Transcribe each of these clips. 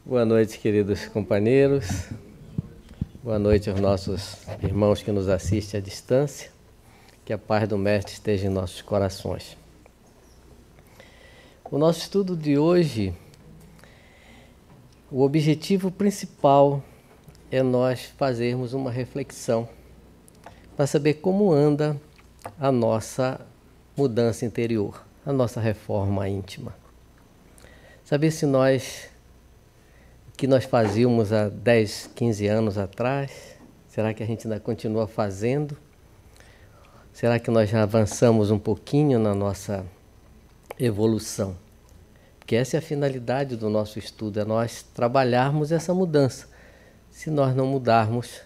Boa noite, queridos companheiros. Boa noite aos nossos irmãos que nos assistem à distância. Que a paz do Mestre esteja em nossos corações. O nosso estudo de hoje, o objetivo principal é nós fazermos uma reflexão para saber como anda a nossa mudança interior, a nossa reforma íntima. Saber se nós, o que nós fazíamos há 10, 15 anos atrás, será que a gente ainda continua fazendo? Será que nós já avançamos um pouquinho na nossa evolução? Porque essa é a finalidade do nosso estudo, é nós trabalharmos essa mudança. Se nós não mudarmos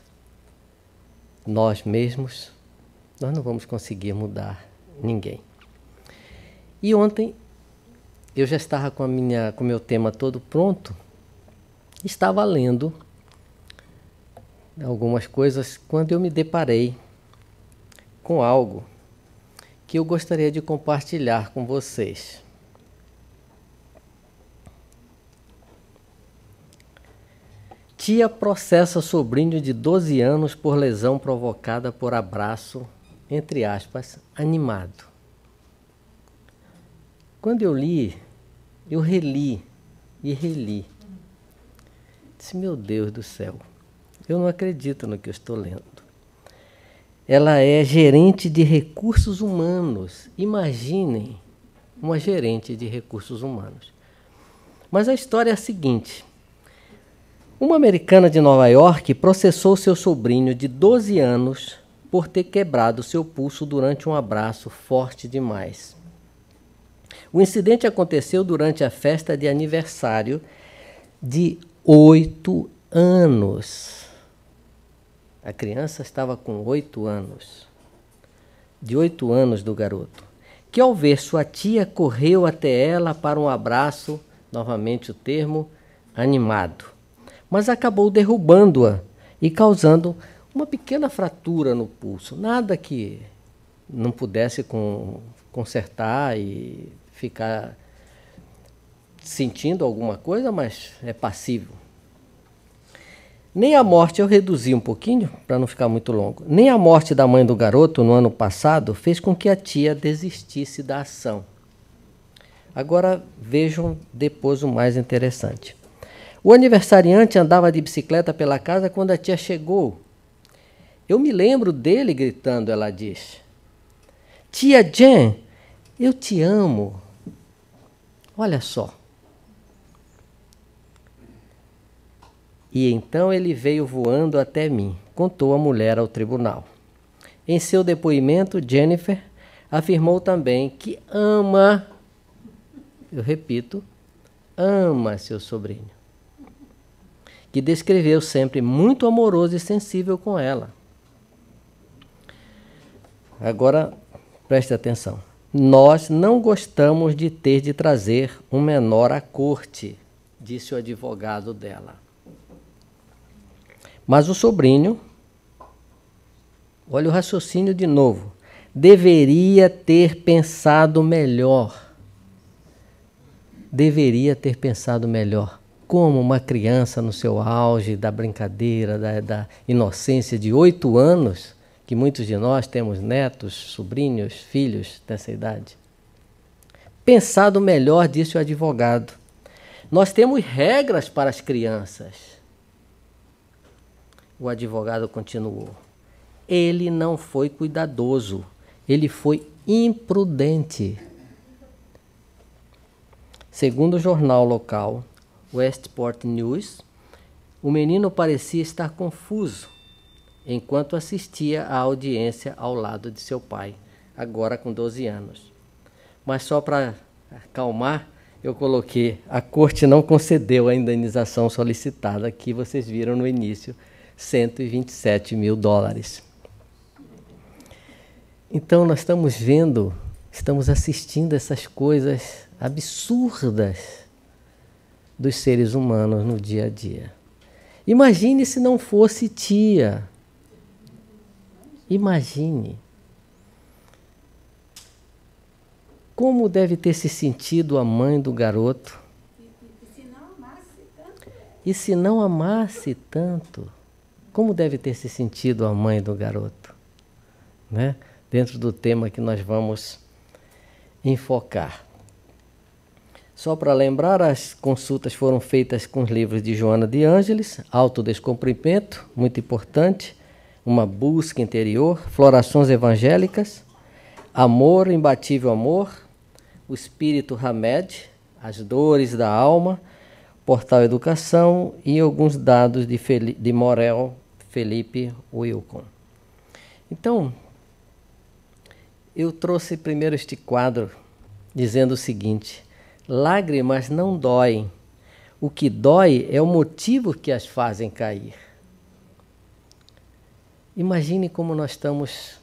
nós mesmos, nós não vamos conseguir mudar ninguém. E ontem eu já estava com o meu tema todo pronto, estava lendo algumas coisas quando eu me deparei com algo que eu gostaria de compartilhar com vocês. Tia processa sobrinho de 12 anos por lesão provocada por abraço, entre aspas, animado. Quando eu li, eu reli e reli. Disse, meu Deus do céu, eu não acredito no que eu estou lendo. Ela é gerente de recursos humanos. Imaginem uma gerente de recursos humanos. Mas a história é a seguinte. Uma americana de Nova York processou seu sobrinho de 12 anos por ter quebrado seu pulso durante um abraço forte demais. O incidente aconteceu durante a festa de aniversário de 8 anos. A criança estava com 8 anos. De 8 anos do garoto. Que ao ver sua tia correu até ela para um abraço, novamente o termo, animado. Mas acabou derrubando-a e causando uma pequena fratura no pulso. Nada que não pudesse consertar e ficar sentindo alguma coisa, mas é passivo. Nem a morte, eu reduzi um pouquinho para não ficar muito longo, nem a morte da mãe do garoto no ano passado fez com que a tia desistisse da ação. Agora vejam depois o mais interessante. O aniversariante andava de bicicleta pela casa quando a tia chegou. Eu me lembro dele gritando, ela diz. Tia Jen, eu te amo. Olha só. E então ele veio voando até mim, contou a mulher ao tribunal. Em seu depoimento, Jennifer afirmou também que ama, eu repito, ama seu sobrinho. Que descreveu sempre muito amoroso e sensível com ela. Agora, preste atenção. Nós não gostamos de ter de trazer um menor à corte, disse o advogado dela. Mas o sobrinho, olha o raciocínio de novo, deveria ter pensado melhor. Deveria ter pensado melhor. Como uma criança no seu auge da brincadeira, da inocência de 8 anos, que muitos de nós temos netos, sobrinhos, filhos dessa idade. Pensado melhor, disse o advogado. Nós temos regras para as crianças. O advogado continuou. Ele não foi cuidadoso, ele foi imprudente. Segundo o jornal local, Westport News, o menino parecia estar confuso enquanto assistia à audiência ao lado de seu pai, agora com 12 anos. Mas só para acalmar, eu coloquei, a corte não concedeu a indenização solicitada, que vocês viram no início, $127 mil. Então nós estamos vendo, estamos assistindo essas coisas absurdas dos seres humanos no dia a dia. Imagine se não fosse tia. Imagine. como deve ter se sentido a mãe do garoto? E se não amasse tanto? E se não amasse tanto, como deve ter se sentido a mãe do garoto? Né? Dentro do tema que nós vamos enfocar. Só para lembrar, as consultas foram feitas com os livros de Joana de Ângeles, Autodescumprimento, muito importante, Uma Busca Interior, Florações Evangélicas, Amor, Imbatível Amor, O Espírito Hamed, As Dores da Alma, Portal Educação e alguns dados de Morel Felipe Wilcon. Então, eu trouxe primeiro este quadro dizendo o seguinte: lágrimas não doem. O que dói é o motivo que as fazem cair. Imagine como nós estamos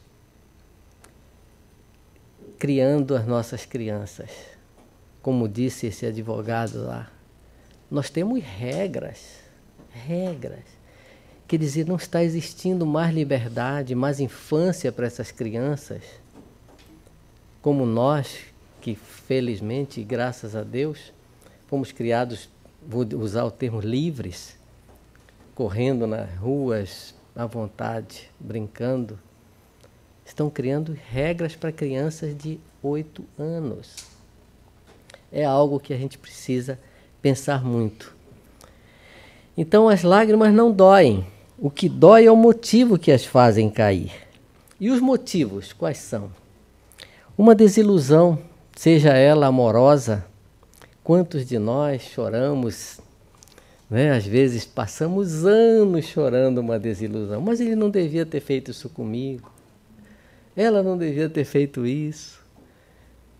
criando as nossas crianças. Como disse esse advogado lá, nós temos regras. Quer dizer, não está existindo mais liberdade, mais infância para essas crianças, como nós, que felizmente, graças a Deus, fomos criados, vou usar o termo livres, correndo nas ruas à vontade, brincando. Estão criando regras para crianças de 8 anos. É algo que a gente precisa pensar muito. Então as lágrimas não doem. O que dói é o motivo que as fazem cair. E os motivos quais são? Uma desilusão, seja ela amorosa. Quantos de nós choramos, né? Às vezes passamos anos chorando uma desilusão. Mas ele não devia ter feito isso comigo. Ela não devia ter feito isso.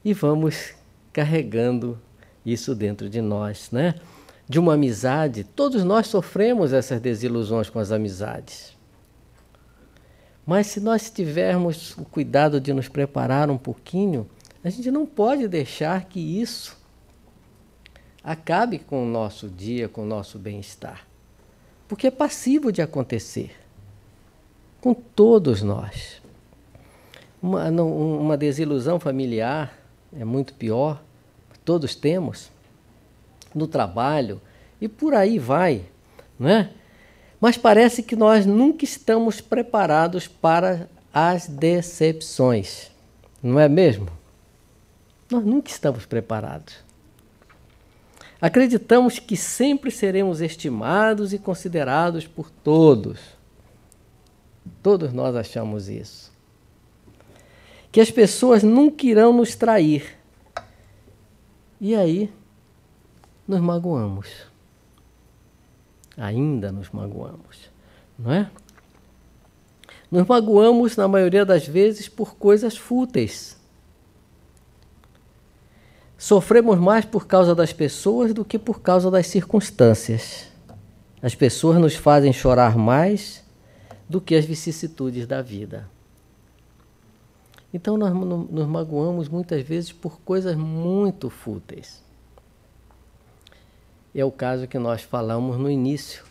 E vamos carregando isso dentro de nós, né? De uma amizade, todos nós sofremos essas desilusões com as amizades. Mas se nós tivermos o cuidado de nos preparar um pouquinho, a gente não pode deixar que isso acabe com o nosso dia, com o nosso bem-estar. Porque é passível de acontecer com todos nós. Uma desilusão familiar é muito pior, todos temos, no trabalho e por aí vai, não é? Mas parece que nós nunca estamos preparados para as decepções, não é mesmo? Nós nunca estamos preparados. Acreditamos que sempre seremos estimados e considerados por todos. Todos nós achamos isso. Que as pessoas nunca irão nos trair. E aí, nos magoamos. Ainda nos magoamos, não é? Nos magoamos, na maioria das vezes, por coisas fúteis. Sofremos mais por causa das pessoas do que por causa das circunstâncias. As pessoas nos fazem chorar mais do que as vicissitudes da vida. Então nós nos magoamos muitas vezes por coisas muito fúteis. É o caso que nós falamos no início.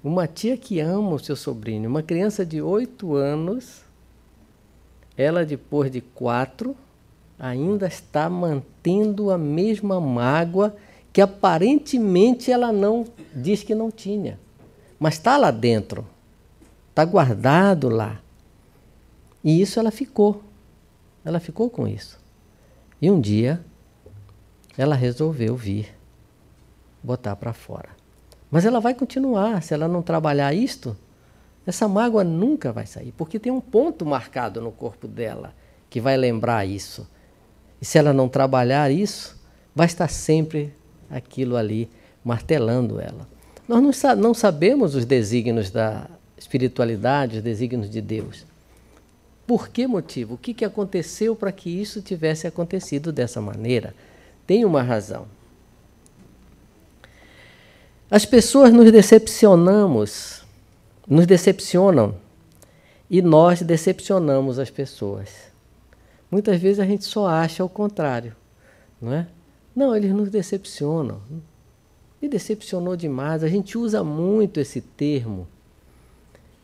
Uma tia que ama o seu sobrinho, uma criança de 8 anos, ela depois de 4, ainda está mantendo a mesma mágoa que aparentemente ela não diz que não tinha. Mas está lá dentro, está guardado lá. E isso ela ficou com isso. E um dia ela resolveu vir botar para fora. Mas ela vai continuar, se ela não trabalhar isto, essa mágoa nunca vai sair, porque tem um ponto marcado no corpo dela que vai lembrar isso. E se ela não trabalhar isso, vai estar sempre aquilo ali martelando ela. Nós não sabemos os desígnios da espiritualidade, os desígnios de Deus. Por que motivo? O que aconteceu para que isso tivesse acontecido dessa maneira? Tem uma razão. As pessoas nos decepcionam e nós decepcionamos as pessoas. Muitas vezes a gente só acha o contrário, não é? Não, eles nos decepcionam. Me decepcionou demais. A gente usa muito esse termo.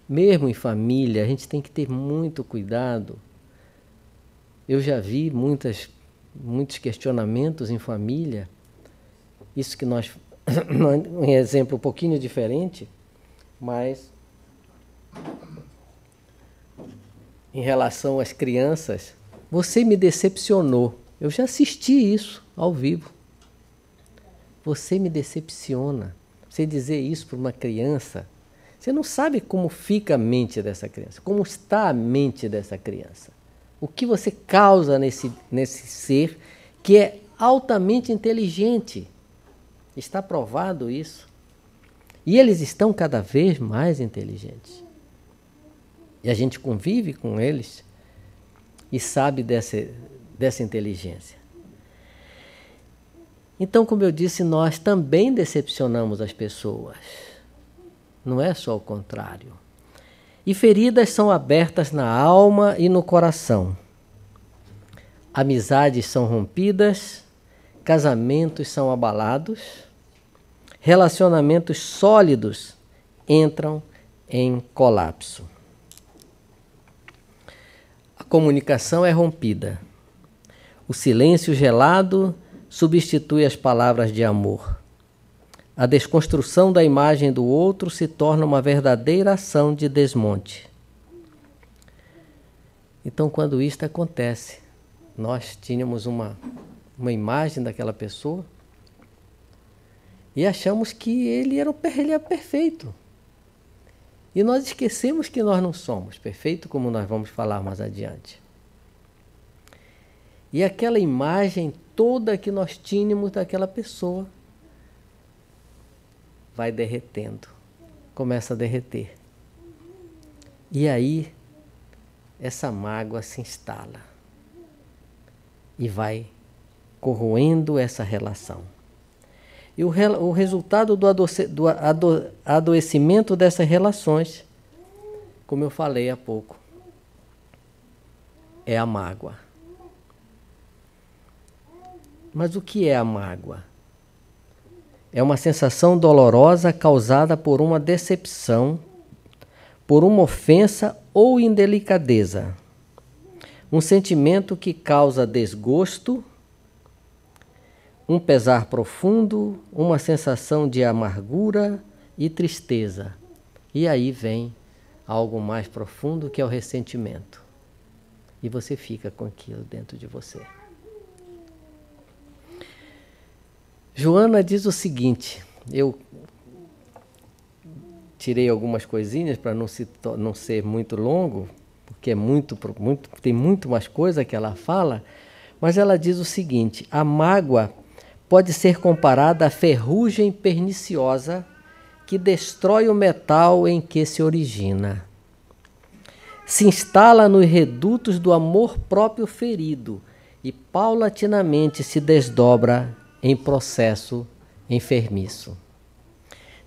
Mesmo em família, a gente tem que ter muito cuidado. Eu já vi muitas muitos questionamentos em família. Isso que nós... um exemplo um pouquinho diferente, mas em relação às crianças, você me decepcionou. Eu já assisti isso ao vivo. Você me decepciona. Você dizer isso para uma criança, você não sabe como fica a mente dessa criança, como está a mente dessa criança. O que você causa nesse ser que é altamente inteligente. Está provado isso. E eles estão cada vez mais inteligentes. E a gente convive com eles e sabe dessa inteligência. Então, como eu disse, nós também decepcionamos as pessoas. Não é só o contrário. E feridas são abertas na alma e no coração. Amizades são rompidas, casamentos são abalados, relacionamentos sólidos entram em colapso. A comunicação é rompida. O silêncio gelado substitui as palavras de amor. A desconstrução da imagem do outro se torna uma verdadeira ação de desmonte. Então, quando isto acontece, nós tínhamos uma imagem daquela pessoa e achamos que ele era perfeito. E nós esquecemos que nós não somos perfeitos, como nós vamos falar mais adiante. E aquela imagem toda que nós tínhamos daquela pessoa vai derretendo, começa a derreter. E aí, essa mágoa se instala e vai corroendo essa relação. E o resultado do adoecimento dessas relações, como eu falei há pouco, é a mágoa. Mas o que é a mágoa? É uma sensação dolorosa causada por uma decepção, por uma ofensa ou indelicadeza. Um sentimento que causa desgosto, um pesar profundo, uma sensação de amargura e tristeza. E aí vem algo mais profundo, que é o ressentimento. E você fica com aquilo dentro de você. Joana diz o seguinte, eu tirei algumas coisinhas para não ser muito longo, porque tem muito mais coisa que ela fala, mas ela diz o seguinte: a mágoa pode ser comparada à ferrugem perniciosa que destrói o metal em que se origina. Se instala nos redutos do amor próprio ferido e paulatinamente se desdobra em processo enfermiço.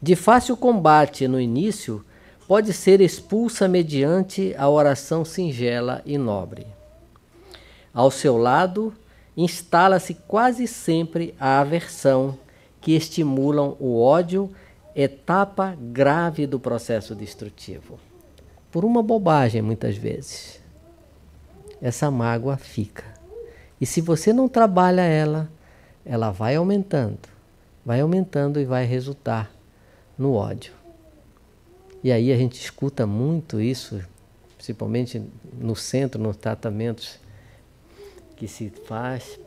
De fácil combate no início, pode ser expulsa mediante a oração singela e nobre. Ao seu lado, instala-se quase sempre a aversão, que estimulam o ódio, etapa grave do processo destrutivo. Por uma bobagem, muitas vezes. Essa mágoa fica. E se você não trabalha ela vai aumentando e vai resultar no ódio. E aí a gente escuta muito isso, principalmente no centro, nos tratamentos que se faz.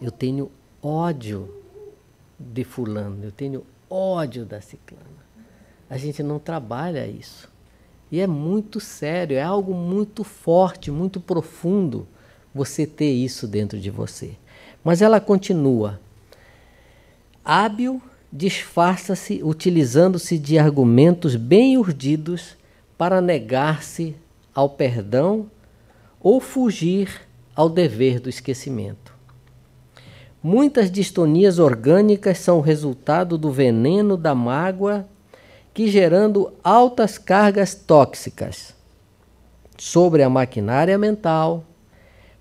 Eu tenho ódio de fulano, eu tenho ódio da ciclana. A gente não trabalha isso. E é muito sério, é algo muito forte, muito profundo você ter isso dentro de você. Mas ela continua. Hábil, disfarça-se utilizando-se de argumentos bem urdidos para negar-se ao perdão ou fugir ao dever do esquecimento. Muitas distonias orgânicas são o resultado do veneno da mágoa, que, gerando altas cargas tóxicas sobre a maquinária mental,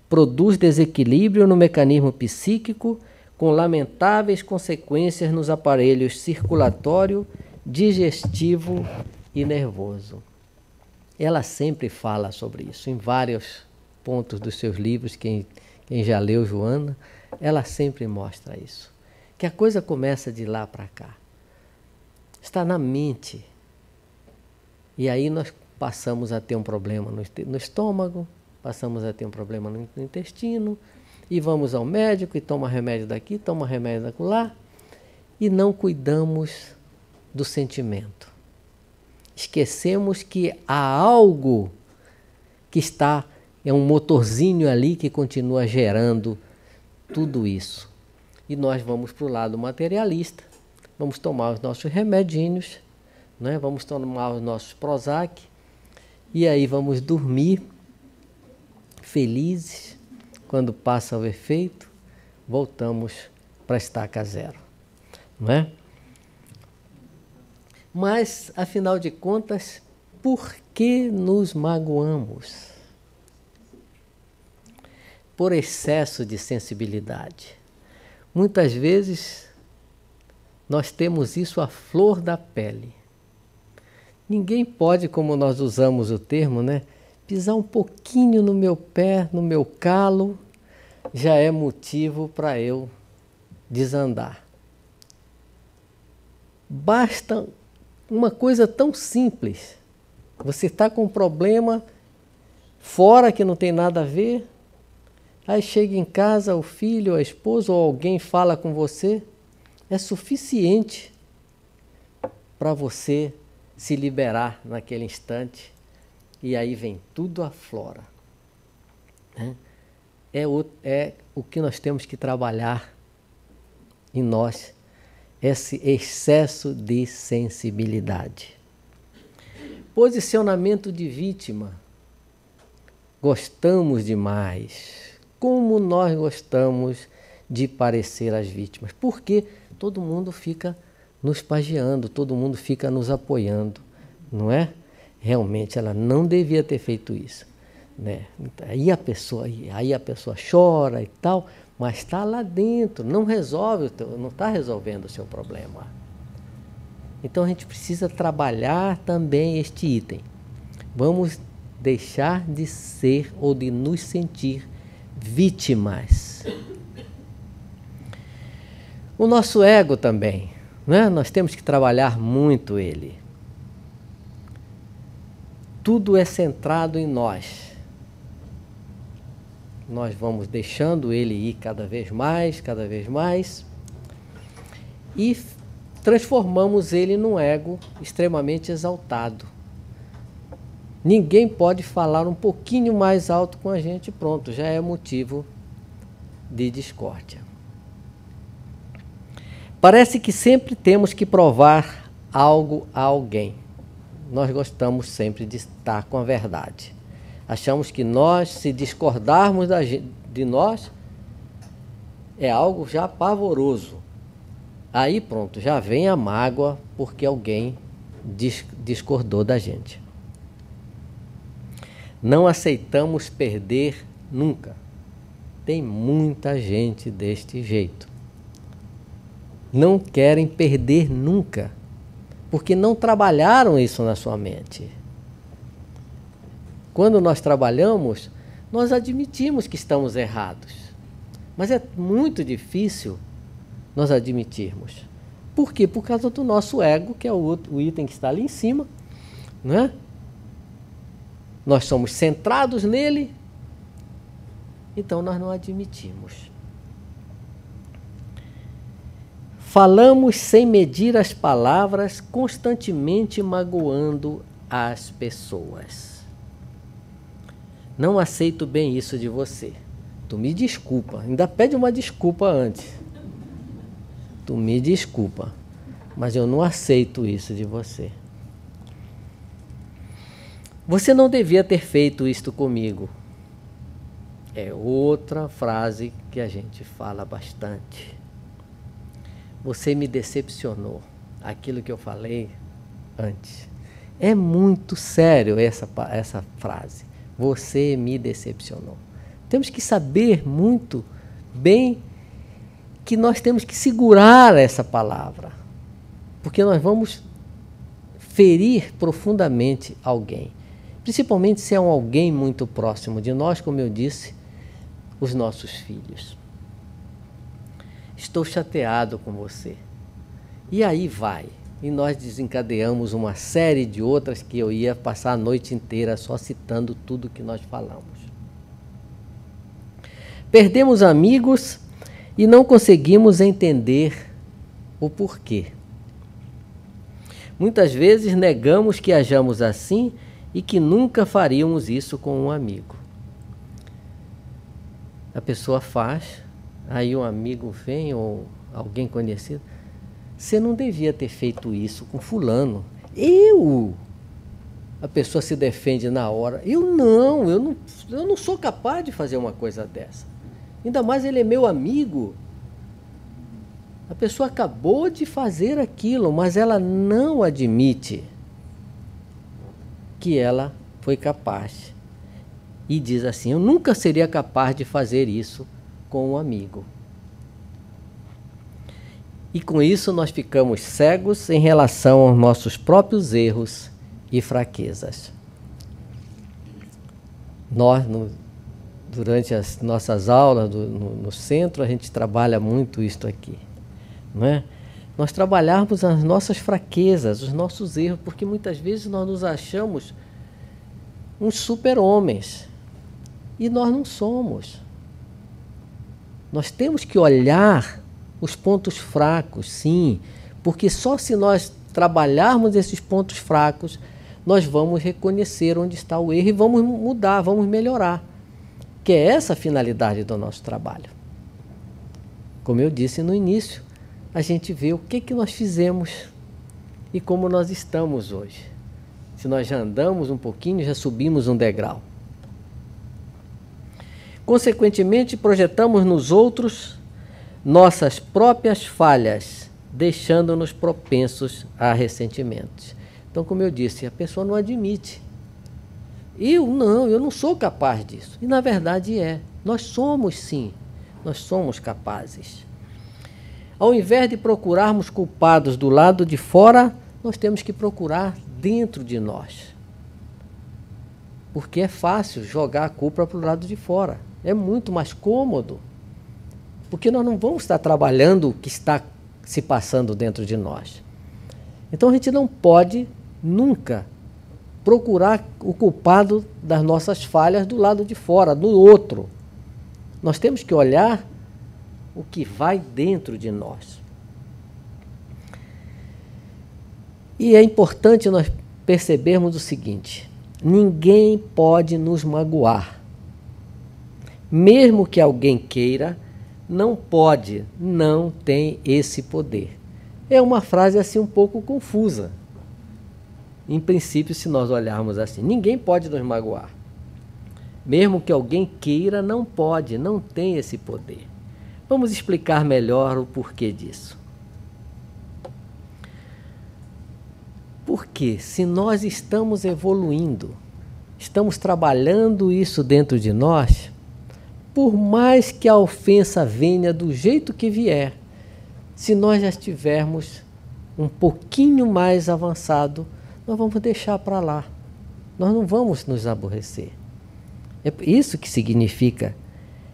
produz desequilíbrio no mecanismo psíquico, com lamentáveis consequências nos aparelhos circulatório, digestivo e nervoso. Ela sempre fala sobre isso, em vários pontos dos seus livros. Quem quem já leu Joana, ela sempre mostra isso. Que a coisa começa de lá para cá. Está na mente. E aí nós passamos a ter um problema no estômago, passamos a ter um problema no intestino, e vamos ao médico e toma remédio daqui, toma remédio daquela, e não cuidamos do sentimento. Esquecemos que há algo que é um motorzinho ali que continua gerando tudo isso. E nós vamos para o lado materialista, vamos tomar os nossos remedinhos, né? Vamos tomar os nossos Prozac, e aí vamos dormir felizes. Quando passa o efeito, voltamos para a estaca zero, não é? Mas, afinal de contas, por que nos magoamos? Por excesso de sensibilidade. Muitas vezes, nós temos isso à flor da pele. Ninguém pode, como nós usamos o termo, né? Pisar um pouquinho no meu pé, no meu calo, já é motivo para eu desandar. Basta uma coisa tão simples. Você está com um problema fora que não tem nada a ver, aí chega em casa o filho, a esposa ou alguém fala com você, é suficiente para você se liberar naquele instante, e aí vem tudo aflora. Né? É o que nós temos que trabalhar em nós, esse excesso de sensibilidade. Posicionamento de vítima. Gostamos demais. Como nós gostamos de parecer as vítimas. Porque todo mundo fica nos pagiando, todo mundo fica nos apoiando, não é? Realmente ela não devia ter feito isso, né? Aí a pessoa chora e tal, mas está lá dentro, não está resolvendo o seu problema. Então a gente precisa trabalhar também este item. Vamos deixar de ser ou de nos sentir vítimas. O nosso ego também, né? Nós temos que trabalhar muito ele. Tudo é centrado em nós. Nós vamos deixando ele ir cada vez mais, e transformamos ele num ego extremamente exaltado. Ninguém pode falar um pouquinho mais alto com a gente, pronto, já é motivo de discórdia. Parece que sempre temos que provar algo a alguém. Nós gostamos sempre de estar com a verdade. Achamos que nós, se discordarmos de nós, é algo já pavoroso. Aí pronto, já vem a mágoa porque alguém discordou da gente. Não aceitamos perder nunca. Tem muita gente deste jeito. Não querem perder nunca, porque não trabalharam isso na sua mente. Quando nós trabalhamos, nós admitimos que estamos errados. Mas é muito difícil nós admitirmos. Por quê? Por causa do nosso ego, que é o item que está ali em cima, não é? Nós somos centrados nele, então nós não admitimos. Falamos sem medir as palavras, constantemente magoando as pessoas. Não aceito bem isso de você. Tu me desculpa, ainda pede uma desculpa antes. Tu me desculpa, mas eu não aceito isso de você. Você não devia ter feito isto comigo. É outra frase que a gente fala bastante. Você me decepcionou. Aquilo que eu falei antes. É muito sério essa frase. Você me decepcionou. Temos que saber muito bem que nós temos que segurar essa palavra. Porque nós vamos ferir profundamente alguém. Principalmente se é alguém muito próximo de nós, como eu disse, os nossos filhos. Estou chateado com você. E aí vai. E nós desencadeamos uma série de outras que eu ia passar a noite inteira só citando tudo que nós falamos. Perdemos amigos e não conseguimos entender o porquê. Muitas vezes negamos que hajamos assim e que nunca faríamos isso com um amigo. A pessoa faz, aí um amigo vem ou alguém conhecido, você não devia ter feito isso com fulano. A pessoa se defende na hora. Eu não sou capaz de fazer uma coisa dessa. Ainda mais ele é meu amigo. A pessoa acabou de fazer aquilo, mas ela não admite que ela foi capaz. E diz assim, eu nunca seria capaz de fazer isso com um amigo. E com isso nós ficamos cegos em relação aos nossos próprios erros e fraquezas. Nós, durante as nossas aulas no centro, a gente trabalha muito isto aqui, não é? Nós trabalharmos as nossas fraquezas, os nossos erros, porque muitas vezes nós nos achamos uns super-homens e nós não somos. Nós temos que olhar os pontos fracos, sim, porque só se nós trabalharmos esses pontos fracos, nós vamos reconhecer onde está o erro e vamos mudar, vamos melhorar. Que é essa a finalidade do nosso trabalho. Como eu disse no início, a gente vê o que nós fizemos e como nós estamos hoje. Se nós já andamos um pouquinho, já subimos um degrau. Consequentemente, projetamos nos outros nossas próprias falhas, deixando-nos propensos a ressentimentos. Então, como eu disse, a pessoa não admite. Eu não sou capaz disso. E na verdade nós somos sim, nós somos capazes. Ao invés de procurarmos culpados do lado de fora, nós temos que procurar dentro de nós. Porque é fácil jogar a culpa para o lado de fora. É muito mais cômodo. Porque nós não vamos estar trabalhando o que está se passando dentro de nós. Então a gente não pode nunca procurar o culpado das nossas falhas do lado de fora, do outro. Nós temos que olhar o que vai dentro de nós. E é importante nós percebermos o seguinte: ninguém pode nos magoar. Mesmo que alguém queira, não pode, não tem esse poder. É uma frase assim um pouco confusa. Em princípio, se nós olharmos assim, ninguém pode nos magoar. Mesmo que alguém queira, não pode, não tem esse poder. Vamos explicar melhor o porquê disso. Porque se nós estamos evoluindo, estamos trabalhando isso dentro de nós, por mais que a ofensa venha do jeito que vier, se nós já estivermos um pouquinho mais avançado, nós vamos deixar para lá. Nós não vamos nos aborrecer. É isso que significa: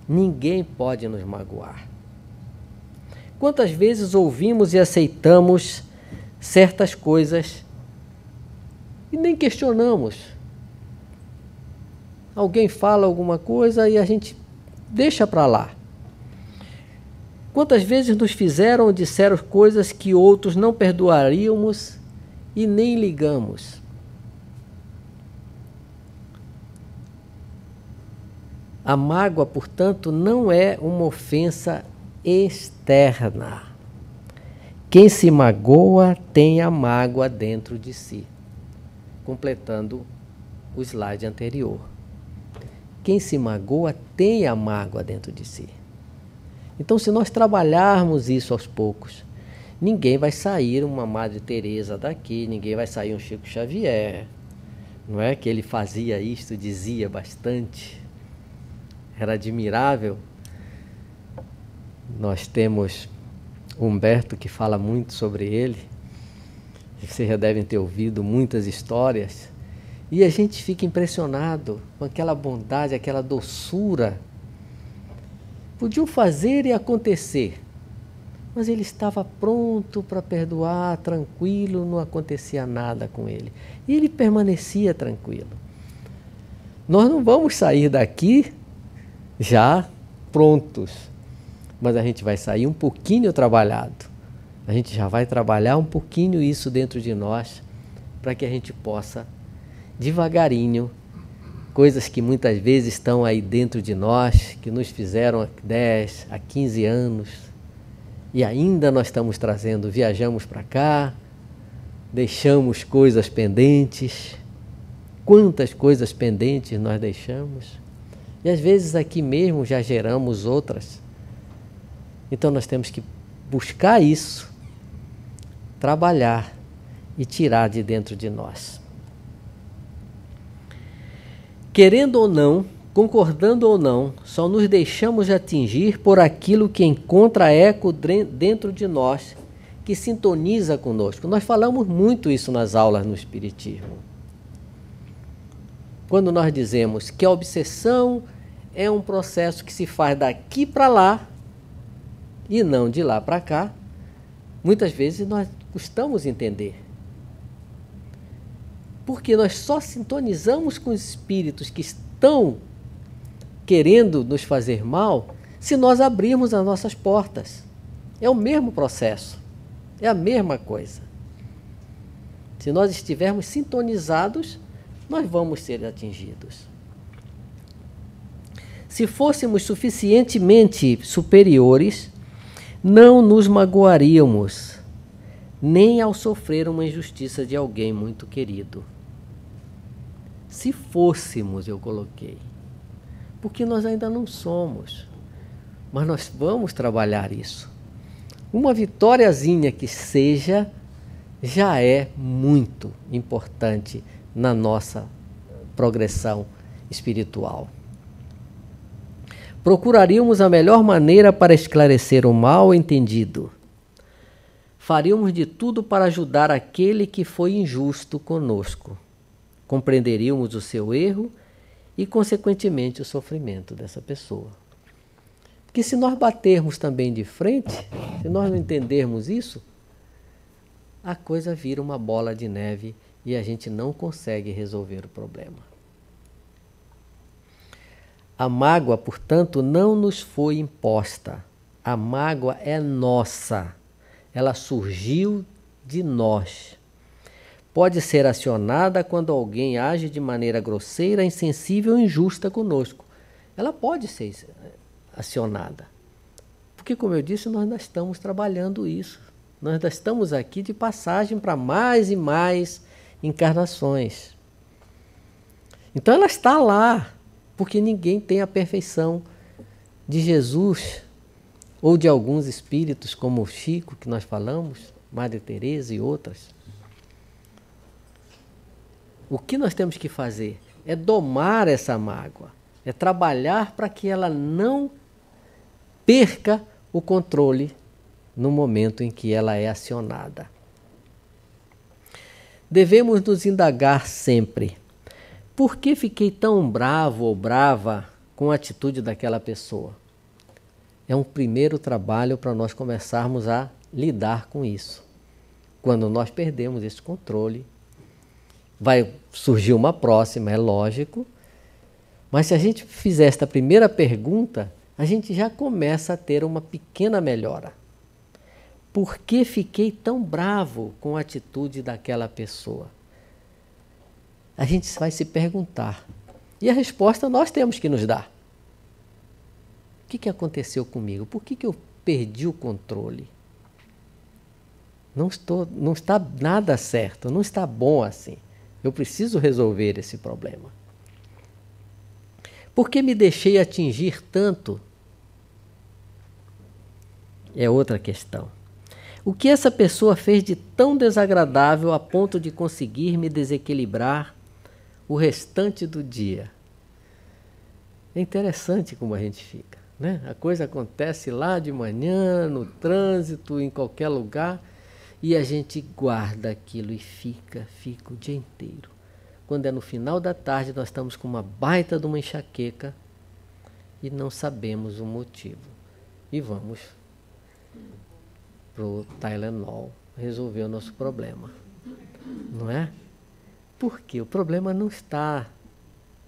ninguém pode nos magoar. Quantas vezes ouvimos e aceitamos certas coisas e nem questionamos? Alguém fala alguma coisa e a gente deixa para lá. Quantas vezes nos fizeram ou disseram coisas que outros não perdoaríamos e nem ligamos? A mágoa, portanto, não é uma ofensa externa. Quem se magoa tem a mágoa dentro de si. Completando o slide anterior. Quem se magoa tem a mágoa dentro de si. Então, se nós trabalharmos isso aos poucos, ninguém vai sair uma Madre Teresa daqui, ninguém vai sair um Chico Xavier. Não é que ele fazia isto, dizia bastante. Era admirável. Nós temos Humberto, que fala muito sobre ele. Vocês já devem ter ouvido muitas histórias. E a gente fica impressionado com aquela bondade, aquela doçura. podiam fazer e acontecer. Mas ele estava pronto para perdoar, tranquilo, não acontecia nada com ele. E ele permanecia tranquilo. Nós não vamos sair daqui já prontos, mas a gente vai sair um pouquinho trabalhado. A gente já vai trabalhar um pouquinho isso dentro de nós, para que a gente possa, devagarinho, coisas que muitas vezes estão aí dentro de nós, que nos fizeram há 10, há 15 anos, e ainda nós estamos trazendo, viajamos para cá, deixamos coisas pendentes. Quantas coisas pendentes nós deixamos? E às vezes aqui mesmo já geramos outras. Então nós temos que buscar isso, trabalhar e tirar de dentro de nós. Querendo ou não, concordando ou não, só nos deixamos atingir por aquilo que encontra eco dentro de nós, que sintoniza conosco. Nós falamos muito isso nas aulas no Espiritismo. Quando nós dizemos que a obsessão é um processo que se faz daqui para lá e não de lá para cá, muitas vezes nós custamos entender. Porque nós só sintonizamos com os espíritos que estão querendo nos fazer mal se nós abrirmos as nossas portas. É o mesmo processo, é a mesma coisa. Se nós estivermos sintonizados, nós vamos ser atingidos. Se fôssemos suficientemente superiores, não nos magoaríamos, nem ao sofrer uma injustiça de alguém muito querido. Se fôssemos, eu coloquei, porque nós ainda não somos, mas nós vamos trabalhar isso. Uma vitóriazinha que seja, já é muito importante na nossa progressão espiritual. Procuraríamos a melhor maneira para esclarecer o mal entendido. Faríamos de tudo para ajudar aquele que foi injusto conosco. Compreenderíamos o seu erro e, consequentemente, o sofrimento dessa pessoa. Porque se nós batermos também de frente, se nós não entendermos isso, a coisa vira uma bola de neve e a gente não consegue resolver o problema. A mágoa, portanto, não nos foi imposta. A mágoa é nossa. Ela surgiu de nós. Pode ser acionada quando alguém age de maneira grosseira, insensível ou injusta conosco. Ela pode ser acionada. Porque, como eu disse, nós ainda estamos trabalhando isso. Nós ainda estamos aqui de passagem para mais e mais encarnações. Então ela está lá, porque ninguém tem a perfeição de Jesus ou de alguns espíritos como o Chico, que nós falamos, Madre Teresa e outras. O que nós temos que fazer é domar essa mágoa, é trabalhar para que ela não perca o controle no momento em que ela é acionada. Devemos nos indagar sempre: por que fiquei tão bravo ou brava com a atitude daquela pessoa? É um primeiro trabalho para nós começarmos a lidar com isso. Quando nós perdemos esse controle, vai surgir uma próxima, é lógico, mas se a gente fizer esta primeira pergunta, a gente já começa a ter uma pequena melhora. Por que fiquei tão bravo com a atitude daquela pessoa? A gente vai se perguntar. E a resposta nós temos que nos dar. O que aconteceu comigo? Por que eu perdi o controle? Não está nada certo, não está bom assim. Eu preciso resolver esse problema. Por que me deixei atingir tanto? É outra questão. O que essa pessoa fez de tão desagradável a ponto de conseguir me desequilibrar o restante do dia? É interessante como a gente fica, né? A coisa acontece lá de manhã, no trânsito, em qualquer lugar, e a gente guarda aquilo e fica o dia inteiro. Quando é no final da tarde, nós estamos com uma baita de uma enxaqueca e não sabemos o motivo. E vamos para o Tylenol resolver o nosso problema. Não é? Porque o problema não está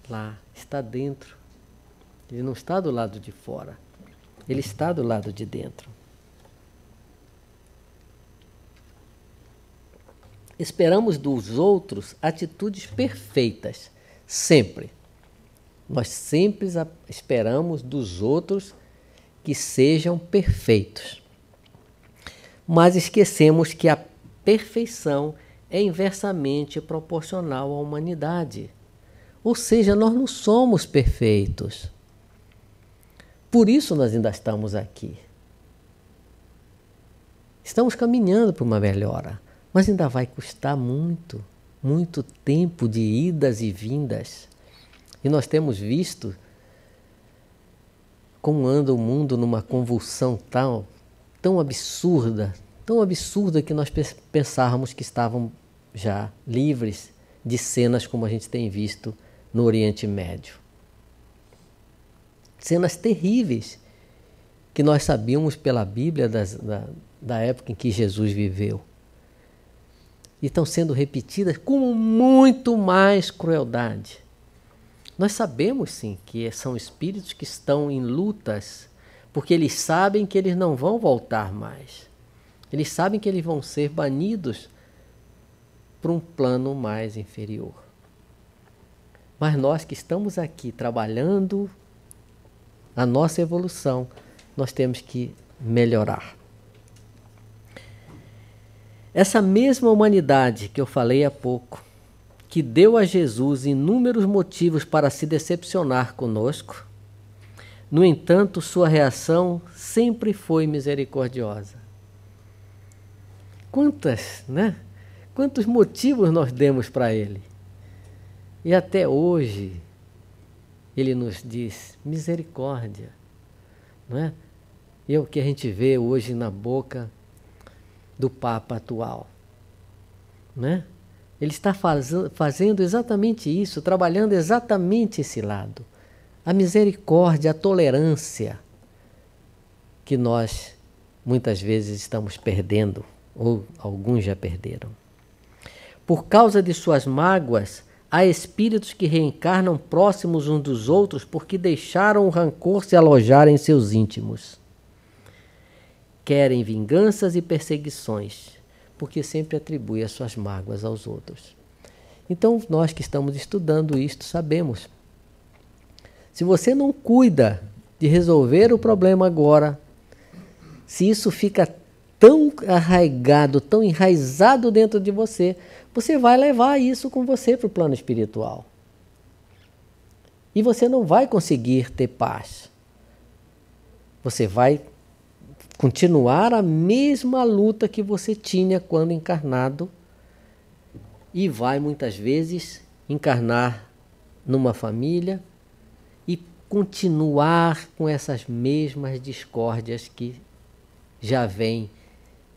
lá, está dentro. Ele não está do lado de fora. Ele está do lado de dentro. Esperamos dos outros atitudes perfeitas, sempre. Nós sempre esperamos dos outros que sejam perfeitos. Mas esquecemos que a perfeição é inversamente proporcional à humanidade. Ou seja, nós não somos perfeitos. Por isso nós ainda estamos aqui. Estamos caminhando para uma melhora, mas ainda vai custar muito, muito tempo de idas e vindas. E nós temos visto como anda o mundo numa convulsão tão absurda que nós pensávamos que estavam já livres de cenas como a gente tem visto no Oriente Médio. Cenas terríveis que nós sabíamos pela Bíblia da época em que Jesus viveu. E estão sendo repetidas com muito mais crueldade. Nós sabemos sim que são espíritos que estão em lutas, porque eles sabem que eles não vão voltar mais. Eles sabem que eles vão ser banidos para um plano mais inferior. Mas nós que estamos aqui trabalhando a nossa evolução, nós temos que melhorar. Essa mesma humanidade que eu falei há pouco, que deu a Jesus inúmeros motivos para se decepcionar conosco, no entanto, sua reação sempre foi misericordiosa. Quantos motivos nós demos para ele? E até hoje, ele nos diz misericórdia. Não é? E é o que a gente vê hoje na boca do Papa atual. Não é? Ele está fazendo exatamente isso, trabalhando exatamente esse lado. A misericórdia, a tolerância que nós muitas vezes estamos perdendo, ou alguns já perderam. Por causa de suas mágoas, há espíritos que reencarnam próximos uns dos outros porque deixaram o rancor se alojar em seus íntimos. Querem vinganças e perseguições, porque sempre atribui as suas mágoas aos outros. Então, nós que estamos estudando isto, sabemos. Se você não cuida de resolver o problema agora, se isso fica tão arraigado, tão enraizado dentro de você, você vai levar isso com você para o plano espiritual. E você não vai conseguir ter paz. Você vai continuar a mesma luta que você tinha quando encarnado e vai muitas vezes encarnar numa família e continuar com essas mesmas discórdias que já vêm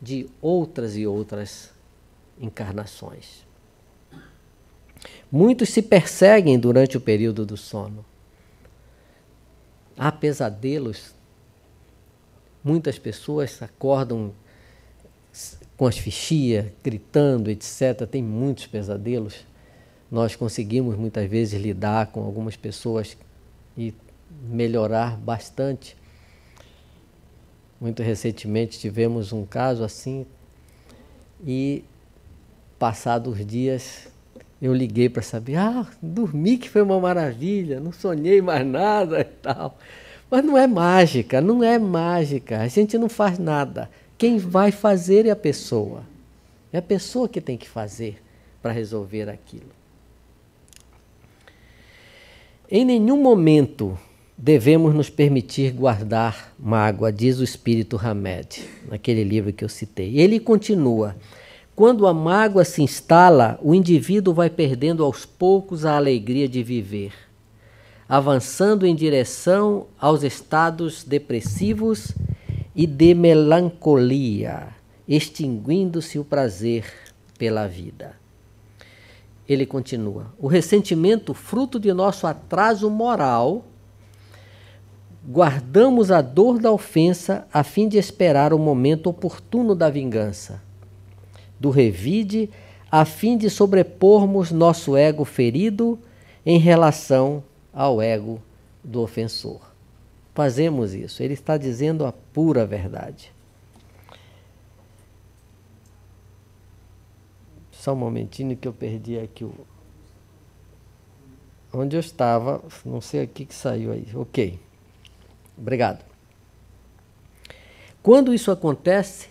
de outras e outras encarnações. Muitos se perseguem durante o período do sono. Há pesadelos. Muitas pessoas acordam com asfixia, gritando, etc. Tem muitos pesadelos. Nós conseguimos muitas vezes lidar com algumas pessoas e melhorar bastante. Muito recentemente tivemos um caso assim e passados os dias eu liguei para saber, dormi que foi uma maravilha, não sonhei mais nada e tal. Mas não é mágica, não é mágica, a gente não faz nada. Quem vai fazer é a pessoa. É a pessoa que tem que fazer para resolver aquilo. Em nenhum momento devemos nos permitir guardar mágoa, diz o Espírito Hamed, naquele livro que eu citei. Ele continua: quando a mágoa se instala, o indivíduo vai perdendo aos poucos a alegria de viver, avançando em direção aos estados depressivos e de melancolia, extinguindo-se o prazer pela vida. Ele continua: o ressentimento, fruto de nosso atraso moral, guardamos a dor da ofensa a fim de esperar o momento oportuno da vingança, do revide, a fim de sobrepormos nosso ego ferido em relação ao ego do ofensor. Fazemos isso. Ele está dizendo a pura verdade. Só um momentinho que eu perdi aqui onde eu estava. Não sei o que saiu aí. Ok. Obrigado. Quando isso acontece,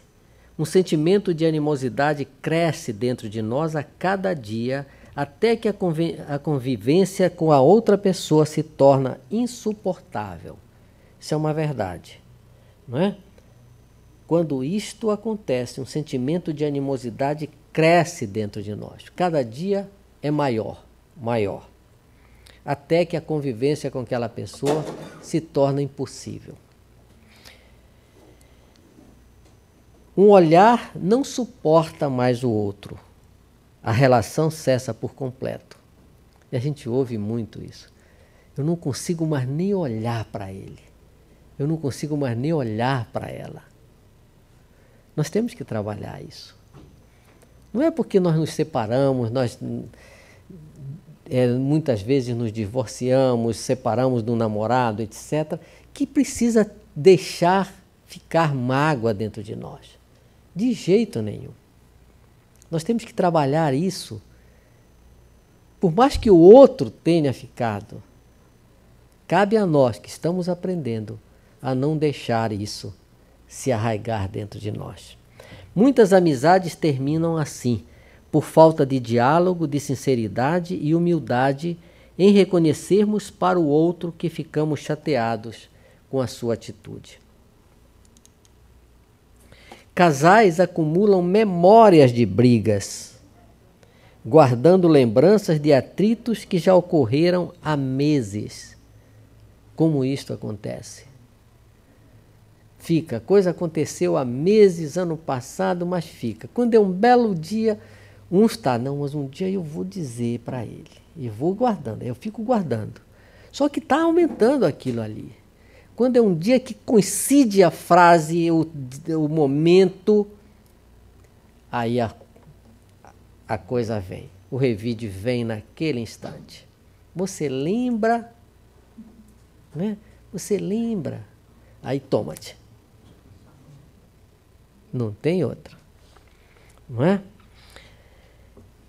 um sentimento de animosidade cresce dentro de nós a cada dia, até que a convivência com a outra pessoa se torna insuportável. Isso é uma verdade, não é? Quando isto acontece, um sentimento de animosidade cresce dentro de nós. Cada dia é maior, até que a convivência com aquela pessoa se torna impossível. Um olhar não suporta mais o outro. A relação cessa por completo. E a gente ouve muito isso. Eu não consigo mais nem olhar para ele. Eu não consigo mais nem olhar para ela. Nós temos que trabalhar isso. Não é porque nós nos separamos, nós muitas vezes nos divorciamos, separamos do namorado, etc., que precisa deixar ficar mágoa dentro de nós. De jeito nenhum. Nós temos que trabalhar isso. Por mais que o outro tenha ficado, cabe a nós que estamos aprendendo a não deixar isso se arraigar dentro de nós. Muitas amizades terminam assim, por falta de diálogo, de sinceridade e humildade em reconhecermos para o outro que ficamos chateados com a sua atitude. Casais acumulam memórias de brigas, guardando lembranças de atritos que já ocorreram há meses. Como isto acontece? Fica, a coisa aconteceu há meses, ano passado, mas fica. Quando é um belo dia, mas um dia eu vou dizer para ele. E vou guardando, eu fico guardando. Só que está aumentando aquilo ali. Quando é um dia que coincide a frase, o momento, aí a coisa vem. O revide vem naquele instante. Você lembra, né? Você lembra. Aí toma-te. Não tem outra. Não é?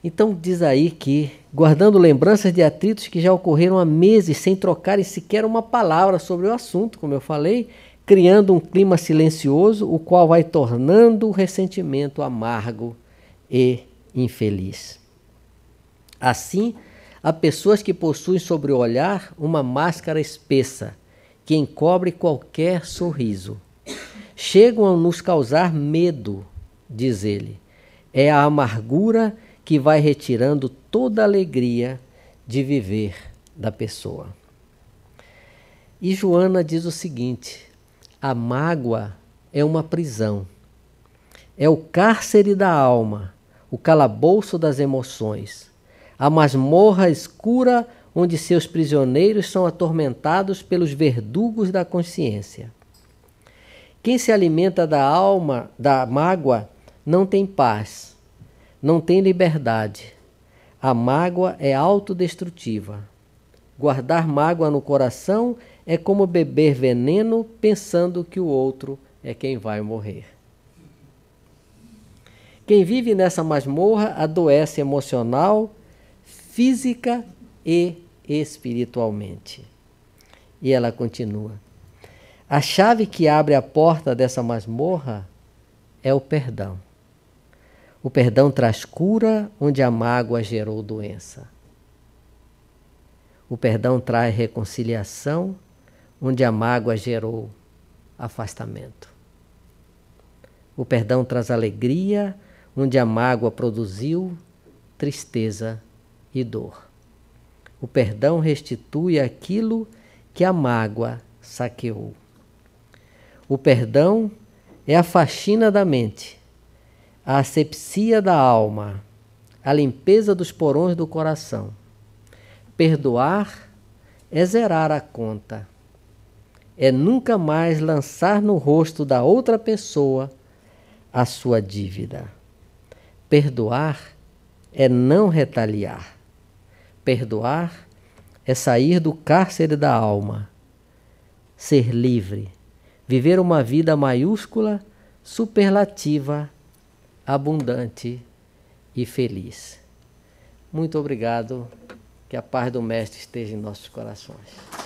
Então diz aí que, guardando lembranças de atritos que já ocorreram há meses, sem trocarem sequer uma palavra sobre o assunto, como eu falei, criando um clima silencioso, o qual vai tornando o ressentimento amargo e infeliz. Assim, há pessoas que possuem sobre o olhar uma máscara espessa, que encobre qualquer sorriso. Chegam a nos causar medo, diz ele. É a amargura que vai retirando toda a alegria de viver da pessoa. E Joana diz o seguinte: a mágoa é uma prisão, é o cárcere da alma, o calabouço das emoções, a masmorra escura onde seus prisioneiros são atormentados pelos verdugos da consciência. Quem se alimenta da alma, da mágoa, não tem paz, não tem liberdade. A mágoa é autodestrutiva. Guardar mágoa no coração é como beber veneno pensando que o outro é quem vai morrer. Quem vive nessa masmorra adoece emocional, física e espiritualmente. E ela continua. A chave que abre a porta dessa masmorra é o perdão. O perdão traz cura onde a mágoa gerou doença. O perdão traz reconciliação onde a mágoa gerou afastamento. O perdão traz alegria onde a mágoa produziu tristeza e dor. O perdão restitui aquilo que a mágoa saqueou. O perdão é a faxina da mente, a asepsia da alma, a limpeza dos porões do coração. Perdoar é zerar a conta. é nunca mais lançar no rosto da outra pessoa a sua dívida. Perdoar é não retaliar. Perdoar é sair do cárcere da alma, ser livre, viver uma vida maiúscula, superlativa, abundante e feliz. Muito obrigado. Que a paz do Mestre esteja em nossos corações.